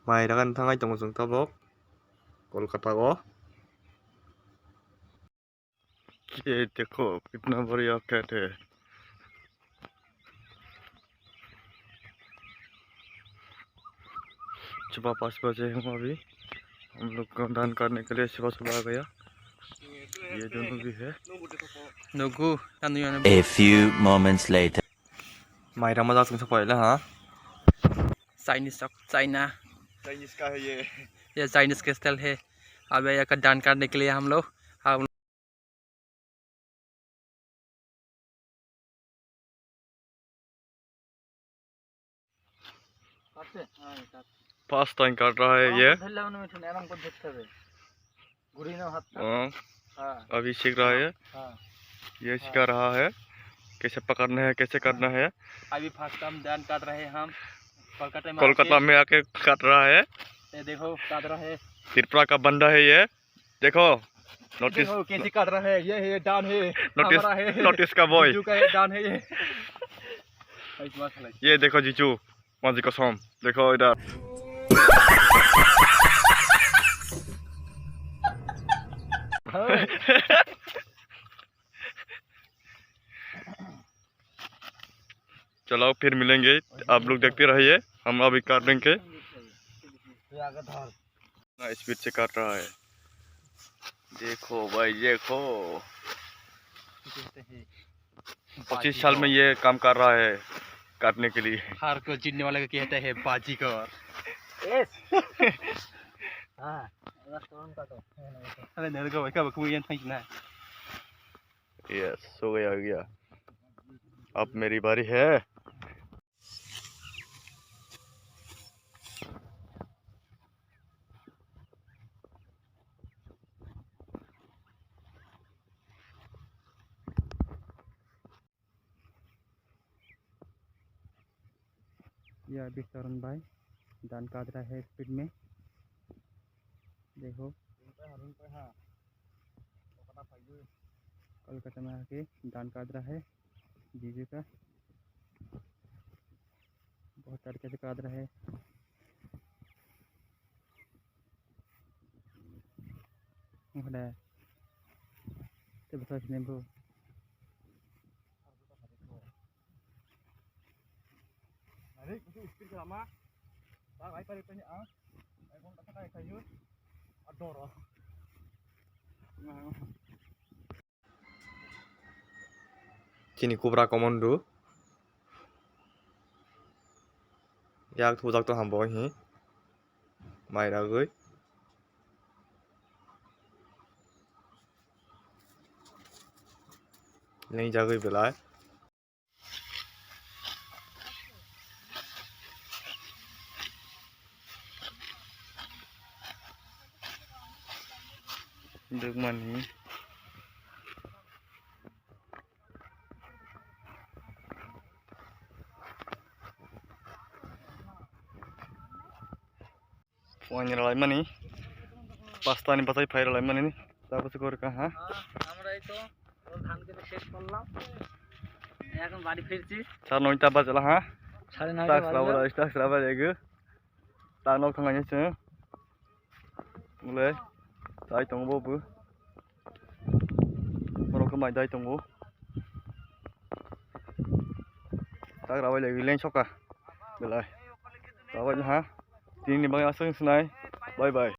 माइरागन थांगाय दङ जों tabok कोलकाता को। ये देखो कितना बढ़िया कैट है। सुबह 5 बजे हम अभी हम लोग दान करने के लिए सुबह सुबह आ गया। ये दोनों भी है। A few moments later. Myra मजाक से पहले हाँ चाइनीज चाइना चाइनीज का है ये चाइनीज के स्टाइल है। अब यहाँ का दान करने के लिए हम लोग फर्स्ट टाइम कर रहा है ये। अभी सीख रहा है। ये सिखा रहा है कैसे पकड़ना है कैसे करना है। अभी फर्स्ट टाइम दान कर रहे हैं हम कोलकाता में आके काट रहा है। ये देखो काट रहा है। त्रिपुरा का बंदा है ये। देखो नोटिस कैसे काट रहा है। ये दान है नोटिस नोटिस का बॉय दान है ये देखो जीजू माजी कसम देखो इधर। चलो फिर मिलेंगे। आप लोग देखते रहिए हम अभी काट देंगे। स्पीड से काट रहा है। देखो भाई देखो 25 साल में ये काम कर रहा है काटने के लिए। हार को जीतने वाले को कहते हैं बाजीगर। यस हो गया। अब मेरी बारी है। ये अभी तरुण भाई दान काट रहा है स्पीड में। देखो कोलकाता में आके दान काट रहा है जीजू का। बहुत तरीके से काट रहा है। तो बता नहीं bro. Kini Cobra Commando yak thu jak to ham boy hi mai ra gơi नहीं जा गई बिलाए। được mình ही Punya lain mana ni? Pasta ni pasai fire lain mana ni? Tahu sekolah kah? আমরা এই তো ধান কেটে শেষ করলাম। এখন বাড়ি ফিরছি। 9টা বাজে হ্যাঁ 9:30 বাজে। Tax lawan lagi. Tanok tengahnya sih. Mulai. Dai tunggu bu. Baru kemai dai tunggu. Tax lawan lagi lên sok ah. Belai. Lawan ha. Tin ni bang asing senai. Bye bye.